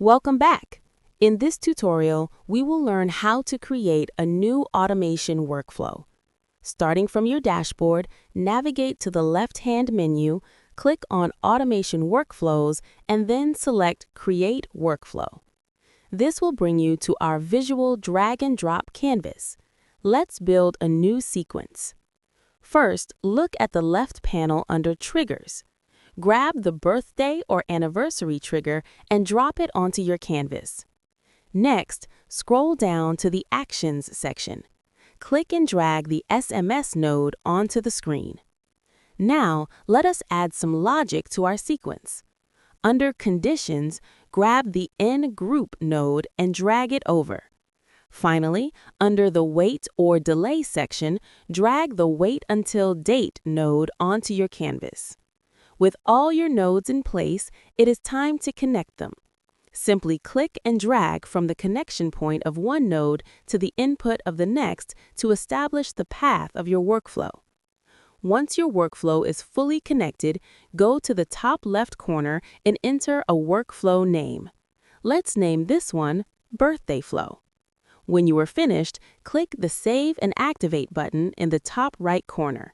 Welcome back. In this tutorial, we will learn how to create a new automation workflow. Starting from your dashboard, navigate to the left-hand menu, click on Automation Workflows, and then select Create Workflow. This will bring you to our visual drag-and-drop canvas. Let's build a new sequence. First, look at the left panel under Triggers. Grab the birthday or anniversary trigger and drop it onto your canvas. Next, scroll down to the Actions section. Click and drag the SMS node onto the screen. Now, let us add some logic to our sequence. Under Conditions, grab the InGroup node and drag it over. Finally, under the Wait or Delay section, drag the Wait Until Date node onto your canvas. With all your nodes in place, it is time to connect them. Simply click and drag from the connection point of one node to the input of the next to establish the path of your workflow. Once your workflow is fully connected, go to the top left corner and enter a workflow name. Let's name this one Birthday Flow. When you are finished, click the Save and Activate button in the top right corner.